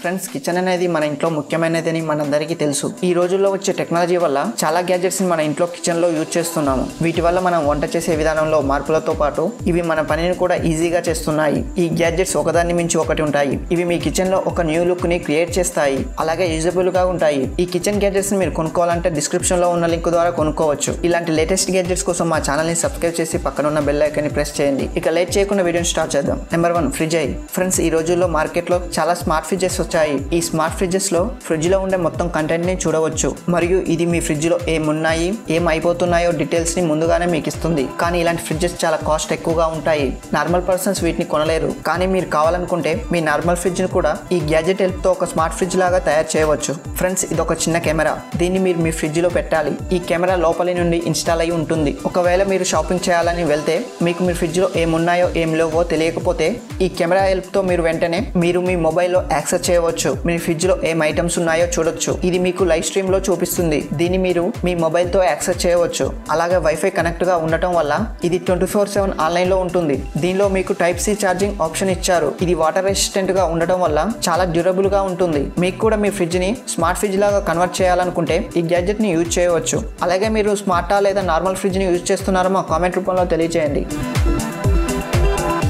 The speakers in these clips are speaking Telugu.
ఫ్రెండ్స్, కిచెన్ అనేది మన ఇంట్లో ముఖ్యమైనదని మనందరికీ తెలుసు. ఈ రోజుల్లో వచ్చే టెక్నాలజీ వల్ల చాలా గ్యాడ్జెట్స్ ని మన ఇంట్లో కిచెన్ లో యూజ్ చేస్తున్నాము. వీటి వల్ల మనం వంట చేసే విధానంలో మార్పులతో పాటు ఇవి మన పనిని కూడా ఈజీగా చేస్తున్నాయి. ఈ గ్యాడ్జెట్స్ ఒకదాన్ని మించి ఒకటి ఉంటాయి. ఇవి మీ కిచెన్ లో ఒక న్యూ లుక్ ని క్రియేట్ చేస్తాయి, అలాగే యూజబుల్ గా ఉంటాయి. ఈ కిచెన్ గ్యాడ్జెట్స్ ని మీరు కొనుక్కోవాలంటే డిస్క్రిప్షన్ లో ఉన్న లింక్ ద్వారా కొనుక్కోవచ్చు. ఇలాంటి లేటెస్ట్ గ్యాడ్జెట్స్ కోసం మా ఛానల్ ని సబ్స్క్రైబ్ చేసి పక్కన ఉన్న బెల్ ఐకాన్ ని ప్రెస్ చేయండి. ఇక లేట్ చేయకుండా వీడియోని స్టార్ట్ చేద్దాం. Number 1, fridge. ఫ్రెండ్స్, ఈ రోజుల్లో మార్కెట్ లో చాలా స్మార్ట్ ఫ్రిడ్జెస్ వచ్చాయి. ఈ స్మార్ట్ ఫ్రిడ్జెస్ లో ఫ్రిడ్జ్ లో ఉండే మొత్తం కంటెంట్ ని చూడవచ్చు, మరియు ఇది మీ ఫ్రిడ్జ్ లో ఏమున్నాయి, ఏం అయిపోతున్నాయో డీటెయిల్స్ ని ముందుగానే మీకు ఇస్తుంది. కానీ ఇలాంటి ఫ్రిడ్జెస్ చాలా కాస్ట్ ఎక్కువగా ఉంటాయి. నార్మల్ పర్సన్స్ వీటిని కొనలేరు. కానీ మీరు కావాలనుకుంటే మీ నార్మల్ ఫ్రిడ్జ్ ని కూడా ఈ గ్యాడ్జెట్ హెల్ప్ తో ఒక స్మార్ట్ ఫ్రిడ్జ్ లాగా తయారు చేయవచ్చు. ఫ్రెండ్స్, ఇది ఒక చిన్న కెమెరా. దీన్ని మీరు మీ ఫ్రిడ్జ్ లో పెట్టాలి. ఈ కెమెరా లోపలి నుండి ఇన్స్టాల్ అయి ఉంటుంది. ఒకవేళ మీరు షాపింగ్ చేయాలని వెళ్తే మీకు మీ ఫ్రిడ్జ్ లో ఏమున్నాయో ఏం లేవో తెలియకపోతే ఈ కెమెరా హెల్ప్ తో మీరు వెంటనే మీ మొబైల్లో యాక్సెస్ చేయవచ్చు. మీ ఫ్రిడ్జ్ లో ఏం ఐటమ్స్ ఉన్నాయో చూడొచ్చు. ఇది మీకు లైవ్ స్ట్రీమ్ లో చూపిస్తుంది. దీన్ని మీరు మీ మొబైల్ తో యాక్సెస్ చేయవచ్చు. అలాగే వైఫై కనెక్ట్ గా ఉండటం వల్ల ఇది 24/7 ఆన్లైన్ లో ఉంటుంది. దీనిలో మీకు టైప్ సి ఛార్జింగ్ ఆప్షన్ ఇచ్చారు. ఇది వాటర్ రెసిస్టెంట్ గా ఉండటం వల్ల చాలా డ్యూరబుల్ గా ఉంటుంది. మీకు కూడా మీ ఫ్రిడ్జ్ ని స్మార్ట్ ఫ్రిడ్జ్ లాగా కన్వర్ట్ చేయాలనుకుంటే ఈ గ్యాడ్జెట్ ని యూజ్ చేయవచ్చు. అలాగే మీరు స్మార్టా లేదా నార్మల్ ఫ్రిడ్జ్ ని యూజ్ చేస్తున్నారో మా కామెంట్ రూపంలో తెలియజేయండి.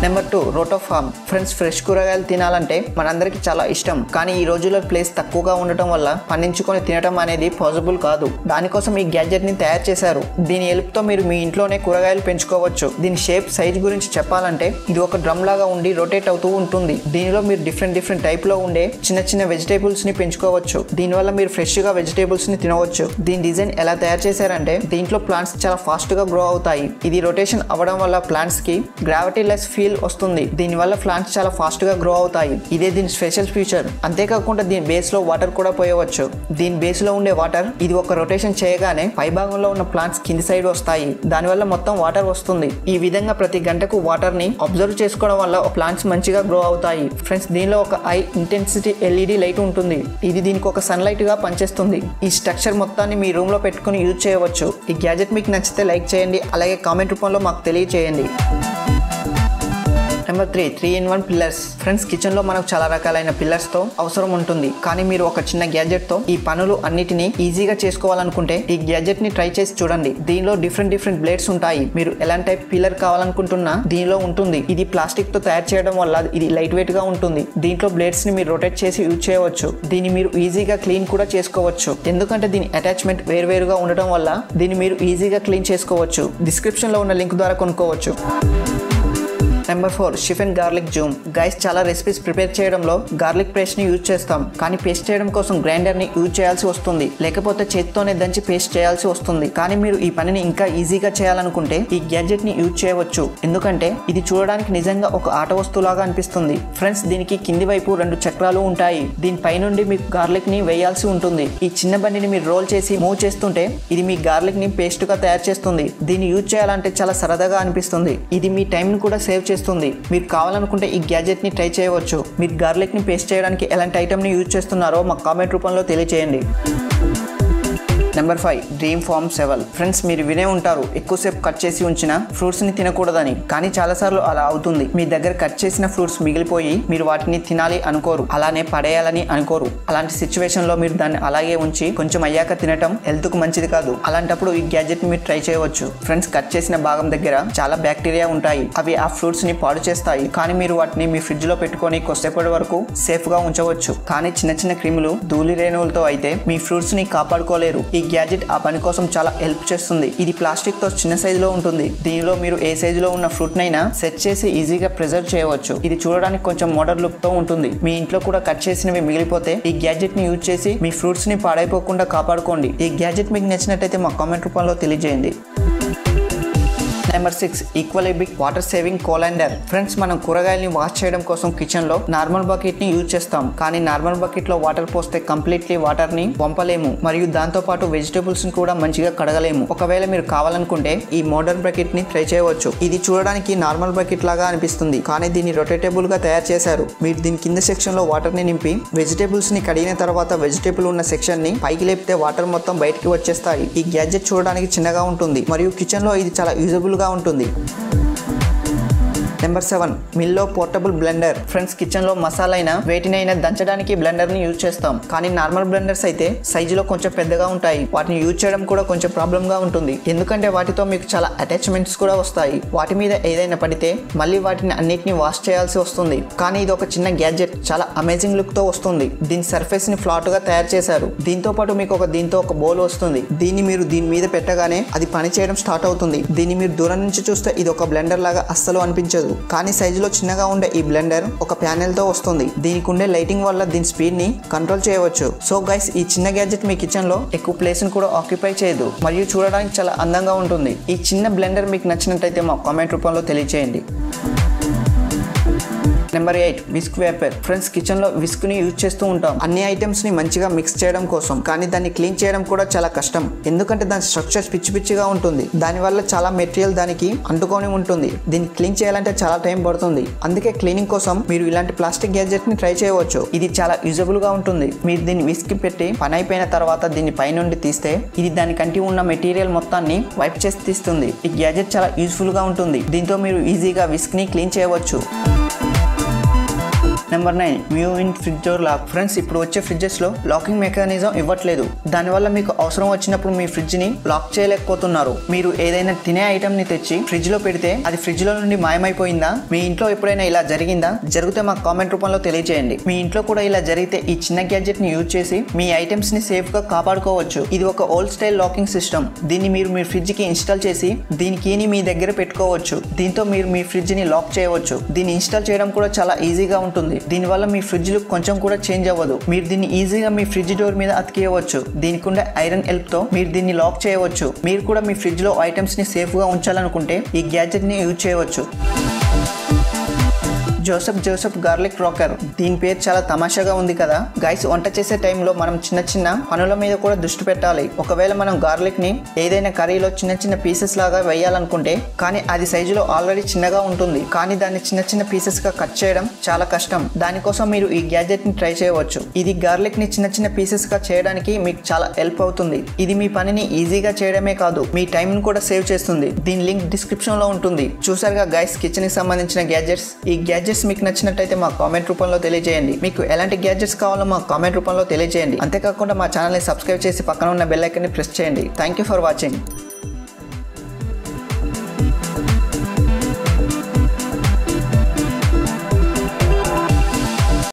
నెంబర్ 2, రోటోఫార్మ్. ఫ్రెండ్స్, ఫ్రెష్ కూరగాయలు తినాలంటే మనందరికీ చాలా ఇష్టం. కానీ ఈ రోజుల్లో ప్లేస్ తక్కువగా ఉండటం వల్ల పండించుకొని తినడం అనేది పాసిబుల్ కాదు. దానికోసం ఈ గ్యాడ్జెట్ ని తయారు చేశారు. దీని హెల్ప్ తో మీరు మీ ఇంట్లోనే కూరగాయలు పెంచుకోవచ్చు. దీని షేప్, సైజ్ గురించి చెప్పాలంటే ఇది ఒక డ్రమ్ లాగా ఉండి రొటేట్ అవుతూ ఉంటుంది. దీనిలో మీరు డిఫరెంట్ టైప్ లో ఉండే చిన్న వెజిటేబుల్స్ ని పెంచుకోవచ్చు. దీనివల్ల మీరు ఫ్రెష్ గా వెజిటేబుల్స్ ని తినవచ్చు. దీని డిజైన్ ఎలా తయారు చేశారంటే దీంట్లో ప్లాంట్స్ చాలా ఫాస్ట్ గా గ్రో అవుతాయి. ఇది రొటేషన్ అవ్వడం వల్ల ప్లాంట్స్ కి గ్రావిటీ లెస్ ఫీల్ వస్తుంది. దీని వల్ల ప్లాంట్స్ చాలా ఫాస్ట్ గా గ్రో అవుతాయి. ఇదే దీని స్పెషల్ ఫీచర్. అంతేకాకుండా దీని బేస్ లో వాటర్ కూడా పోయవచ్చు. దీని బేస్ లో ఉండే వాటర్ ఇది ఒక రొటేషన్ చేయగానే పై భాగంలో ఉన్న ప్లాంట్స్ కింది సైడ్ వస్తాయి. దానివల్ల మొత్తం వాటర్ వస్తుంది. ఈ విధంగా ప్రతి గంటకు వాటర్ ని అబ్జర్వ్ చేసుకోవడం వల్ల ప్లాంట్స్ మంచిగా గ్రో అవుతాయి. ఫ్రెండ్స్, దీనిలో ఒక హై ఇంటెన్సిటీ LED లైట్ ఉంటుంది. ఇది దీనికి ఒక సన్ లైట్ గా పనిచేస్తుంది. ఈ స్ట్రక్చర్ మొత్తాన్ని మీ రూమ్ లో పెట్టుకుని యూజ్ చేయవచ్చు. ఈ గ్యాడ్జెట్ మీకు నచ్చితే లైక్ చేయండి, అలాగే కామెంట్ రూపంలో మాకు తెలియజేయండి. Number 3, 3-in-1 pillars. Friends, kitchen లో మనకు చాలా రకాలైన పిల్లర్స్ తో అవసరం ఉంటుంది. కానీ మీరు ఒక చిన్న గ్యాడ్జెట్ తో ఈ పనులు అన్నిటినీ ఈజీగా చేసుకోవాలనుకుంటే ఈ గ్యాడ్జెట్ ని ట్రై చేసి చూడండి. దీనిలో డిఫరెంట్ బ్లేడ్స్ ఉంటాయి. మీరు ఎలాంటి టైప్ పిల్లర్ కావాలనుకుంటున్నా దీనిలో ఉంటుంది. ఇది ప్లాస్టిక్ తో తయారు చేయడం వల్ల ఇది లైట్ వెయిట్ గా ఉంటుంది. దీంట్లో బ్లేడ్స్ ని మీరు రొటేట్ చేసి యూజ్ చేయవచ్చు. దీన్ని మీరు ఈజీగా క్లీన్ కూడా చేసుకోవచ్చు. ఎందుకంటే దీని అటాచ్మెంట్ వేరువేరుగా ఉండటం వల్ల దీన్ని మీరు ఈజీగా క్లీన్ చేసుకోవచ్చు. డిస్క్రిప్షన్ లో ఉన్న లింక్ ద్వారా కొనుక్కోవచ్చు. నెంబర్ 4, షిఫెన్ గార్లిక్ జూమ్. గైస్, చాలా రెసిపీస్ ప్రిపేర్ చేయడంలో గార్లిక్ పేస్ట్ ని యూజ్ చేస్తాం. కానీ పేస్ట్ చేయడం కోసం గ్రైండర్ ని యూజ్ చేయాల్సి వస్తుంది, లేకపోతే చేతితోనే దంచి పేస్ట్ చేయాల్సి వస్తుంది. కానీ మీరు ఈ పనిని ఇంకా ఈజీగా చేయాలనుకుంటే ఈ గ్యాడ్జెట్ ని యూజ్ చేయవచ్చు. ఎందుకంటే ఇది చూడడానికి నిజంగా ఒక ఆట వస్తువులాగా అనిపిస్తుంది. ఫ్రెండ్స్, దీనికి కింది వైపు 2 చక్రాలు ఉంటాయి. దీనిపై నుండి మీకు గార్లిక్ ని వేయాల్సి ఉంటుంది. ఈ చిన్న బండిని మీరు రోల్ చేసి మూవ్ చేస్తుంటే ఇది మీ గార్లిక్ ని పేస్ట్ గా తయారు చేస్తుంది. దీన్ని యూజ్ చేయాలంటే చాలా సరదాగా అనిపిస్తుంది. ఇది మీ టైం ని కూడా సేవ్ చేస్తుంది. మీరు కావాలనుకుంటే ఈ గ్యాడ్జెట్ ని ట్రై చేయవచ్చు. మీరు గార్లిక్ ని పేస్ట్ చేయడానికి ఎలాంటి ఐటమ్ ని యూజ్ చేస్తున్నారో మాకు కామెంట్ రూపంలో తెలియజేయండి. Number 5, dream farm seven. Friends, మీరు వినే ఉంటారు ఎక్కువసేపు కట్ చేసి ఉంచిన ఫ్రూట్స్ ని తినకూడదని. కానీ చాలాసార్లు అలా అవుతుంది. మీ దగ్గర కట్ చేసిన ఫ్రూట్స్ మిగిలిపోయి మీరు వాటిని తినాలి అనుకోరు, అలానే పడేయాలని అనుకోరు. అలాంటి సిచ్యువేషన్ లో మీరు దాన్ని అలాగే ఉంచి కొంచెం అయ్యాక తినటం హెల్త్ కు మంచిది కాదు. అలాంటప్పుడు ఈ గ్యాడ్జెట్ ని మీరు ట్రై చేయవచ్చు. ఫ్రెండ్స్, కట్ చేసిన భాగం దగ్గర చాలా బ్యాక్టీరియా ఉంటాయి. అవి ఆ ఫ్రూట్స్ ని పాడు చేస్తాయి. కానీ మీరు వాటిని మీ ఫ్రిడ్జ్ లో పెట్టుకొని కొద్దిసేపటి వరకు సేఫ్ గా ఉంచవచ్చు. కానీ చిన్న క్రిములు, ధూళి రేణువులతో అయితే మీ ఫ్రూట్స్ ని కాపాడుకోలేరు. ఈ గ్యాడ్జెట్ ఆ పని కోసం చాలా హెల్ప్ చేస్తుంది. ఇది ప్లాస్టిక్ తో చిన్న సైజ్ లో ఉంటుంది. దీనిలో మీరు ఏ సైజ్ లో ఉన్న ఫ్రూట్ నైనా సెట్ చేసి ఈజీగా ప్రిజర్వ్ చేయవచ్చు. ఇది చూడడానికి కొంచెం మోడర్న్ లుక్ తో ఉంటుంది. మీ ఇంట్లో కూడా కట్ చేసినవి మిగిలిపోతే ఈ గ్యాడ్జెట్ ని యూజ్ చేసి మీ ఫ్రూట్స్ ని పాడైపోకుండా కాపాడుకోండి. ఈ గ్యాడ్జెట్ మీకు నచ్చినట్టయితే మా కామెంట్ రూపంలో తెలియజేయండి. Number 6, equally big water saving colander. Friends, మనం కూరగాయల్ని వాష్ చేయడం కోసం కిచెన్ లో నార్మల్ బకెట్ ని యూజ్ చేస్తాం. కానీ నార్మల్ బకెట్ లో వాటర్ పోస్తే కంప్లీట్లీ వాటర్ ని పంపలేము, మరియు దాంతో పాటు వెజిటేబుల్స్ ని కూడా మంచిగా కడగలేము. ఒకవేళ మీరు కావాలనుకుంటే ఈ మోడర్న్ బకెట్ ని ట్రై చేయవచ్చు. ఇది చూడడానికి నార్మల్ బకెట్ లాగా అనిపిస్తుంది, కానీ దీన్ని రొటేటబుల్ గా తయారు చేశారు. మీరు దీని కింద సెక్షన్ లో వాటర్ ని నింపి వెజిటేబుల్స్ ని కడిగిన తర్వాత వెజిటేబుల్ ఉన్న సెక్షన్ ని పైకి లేపితే వాటర్ మొత్తం బయటికి వచ్చేస్తాయి. ఈ గ్యాడ్జెట్ చూడడానికి చిన్నగా ఉంటుంది, మరియు కిచెన్ లో ఇది చాలా యూజబుల్ గా ఉంటుంది. నెంబర్ 7 మిల్లో పోర్టబుల్ బ్లెండర్. ఫ్రెండ్స్ కిచెన్ లో మసాలా అయినా వేటినైనా దంచడానికి బ్లెండర్ ని యూజ్ చేస్తాం. కానీ నార్మల్ బ్లెండర్స్ అయితే సైజులో కొంచెం పెద్దగా ఉంటాయి. వాటిని యూజ్ చేయడం కూడా కొంచెం ప్రాబ్లం గా ఉంటుంది. ఎందుకంటే వాటితో మీకు చాలా అటాచ్మెంట్స్ కూడా వస్తాయి. వాటి మీద ఏదైనా పడితే మళ్ళీ వాటిని అన్నిటిని వాష్ చేయాల్సి వస్తుంది. కానీ ఇది ఒక చిన్న గ్యాడ్జెట్ చాలా అమేజింగ్ లుక్ తో వస్తుంది. దీని సర్ఫేస్ ని ఫ్లాట్ గా తయారు చేశారు. దీంతో పాటు మీకు దీంతో ఒక బౌల్ వస్తుంది. దీన్ని మీరు దీని మీద పెట్టగానే అది పని చేయడం స్టార్ట్ అవుతుంది. దీన్ని మీరు దూరం నుంచి చూస్తే ఇది ఒక బ్లెండర్ లాగా అస్సలు అనిపించదు. కానీ సైజులో చిన్నగా ఉండే ఈ బ్లెండర్ ఒక ప్యానెల్ తో వస్తుంది. దీనికి ఉండే లైటింగ్ వల్ల దీని స్పీడ్ ని కంట్రోల్ చేయవచ్చు. సో గైస్ ఈ చిన్న గ్యాడ్జెట్ మీ కిచెన్ లో ఎక్కువ ప్లేస్ ని కూడా ఆక్యుపై చేయదు మరియు చూడడానికి చాలా అందంగా ఉంటుంది. ఈ చిన్న బ్లెండర్ మీకు నచ్చినట్లయితే మా కామెంట్ రూపంలో తెలియజేయండి. Number 8 whisk vapour. Friends kitchen లో విస్క్ ని యూజ్ చేస్తూ ఉంటాం అన్ని ఐటమ్స్ ని మంచిగా మిక్స్ చేయడం కోసం. కానీ దాన్ని క్లీన్ చేయడం కూడా చాలా కష్టం. ఎందుకంటే దాని స్ట్రక్చర్ పిచ్చిగా ఉంటుంది. దానివల్ల చాలా మెటీరియల్ దానికి అంటుకొని ఉంటుంది. దీన్ని క్లీన్ చేయాలంటే చాలా టైం పడుతుంది. అందుకే క్లీనింగ్ కోసం మీరు ఇలాంటి ప్లాస్టిక్ గ్యాడ్జెట్ ని ట్రై చేయవచ్చు. ఇది చాలా యూజబుల్ గా ఉంటుంది. మీరు దీన్ని విస్క్ పెట్టి పని అయిపోయిన తర్వాత దీన్ని పైనుండి తీస్తే ఇది దానికంటి ఉన్న మెటీరియల్ మొత్తాన్ని వైప్ చేసి తీస్తుంది. ఈ గ్యాడ్జెట్ చాలా యూజ్ఫుల్ గా ఉంటుంది. దీంతో మీరు ఈజీగా విస్క్ ని క్లీన్ చేయవచ్చు. Number 9 view in fridge door lock. Friends ఇప్పుడు వచ్చే ఫ్రిడ్జెస్ లో లాకింగ్ మెకానిజం ఇవ్వట్లేదు. దానివల్ల మీకు అవసరం వచ్చినప్పుడు మీ ఫ్రిడ్జ్ ని లాక్ చేయలేకపోతున్నారు. మీరు ఏదైనా తినే ఐటమ్ ని తెచ్చి ఫ్రిడ్జ్ లో పెడితే అది ఫ్రిడ్జ్ లో నుండి మాయమైపోయిందా? మీ ఇంట్లో ఎప్పుడైనా ఇలా జరిగిందా? జరిగితే మాకు కామెంట్ రూపంలో తెలియజేయండి. మీ ఇంట్లో కూడా ఇలా జరిగితే ఈ చిన్న గ్యాడ్జెట్ ని యూజ్ చేసి మీ ఐటమ్స్ ని సేఫ్ గా కాపాడుకోవచ్చు. ఇది ఒక ఓల్డ్ స్టైల్ లాకింగ్ సిస్టమ్. దీన్ని మీరు మీ ఫ్రిడ్జ్ కి ఇన్స్టాల్ చేసి దీని కీని మీ దగ్గర పెట్టుకోవచ్చు. దీంతో మీరు మీ ఫ్రిడ్జ్ ని లాక్ చేయవచ్చు. దీన్ని ఇన్స్టాల్ చేయడం కూడా చాలా ఈజీగా ఉంటుంది. దీనివల్ల మీ ఫ్రిడ్జ్ లుక్ కొంచెం కూడా చేంజ్ అవ్వదు. మీరు దీన్ని ఈజీగా మీ ఫ్రిడ్జ్ డోర్ మీద అతికేయవచ్చు. దీనికి ఉండే ఐరన్ హెల్ప్ తో మీరు దీన్ని లాక్ చేయవచ్చు. మీరు కూడా మీ ఫ్రిడ్జ్ లో ఐటమ్స్ ని సేఫ్ గా ఉంచాలనుకుంటే ఈ గ్యాడ్జెట్ ని యూజ్ చేయవచ్చు. Joseph garlic rocker. దీని పేరు చాలా తమాషాగా ఉంది కదా గైస్. వంట చేసే టైంలో మనం చిన్న పనుల మీద కూడా దృష్టి పెట్టాలి. ఒకవేళ మనం గార్లిక్ ని ఏదైనా కర్రీలో చిన్న పీసెస్ లాగా వేయాలనుకుంటే కానీ అది సైజులో ఆల్రెడీ చిన్నగా ఉంటుంది. కానీ దాన్ని చిన్న పీసెస్ గా కట్ చేయడం చాలా కష్టం. దానికోసం మీరు ఈ గ్యాడ్జెట్ ని ట్రై చేయవచ్చు. ఇది గార్లిక్ ని చిన్న పీసెస్ గా చేయడానికి మీకు చాలా హెల్ప్ అవుతుంది. ఇది మీ పనిని ఈజీగా చేయడమే కాదు మీ టైం ని కూడా సేవ్ చేస్తుంది. దీని లింక్ డిస్క్రిప్షన్ లో ఉంటుంది. చూసారుగా గైస్ కిచెన్ కి సంబంధించిన గ్యాడ్జెట్స్. ఈ గ్యాడ్జెట్స్ మీకు నచ్చినట్టయితే మా కామెంట్ రూపంలో తెలియజేయండి. మీకు ఎలాంటి గ్యాడ్జెట్స్ కావాలో మా కామెంట్ రూపంలో తెలియజేయండి. అంతేకాకుండా మా ఛానల్ ని సబ్స్క్రైబ్ చేసి పక్కన ఉన్న బెల్ ఐకాన్ ని ప్రెస్ చేయండి. Thank you for watching.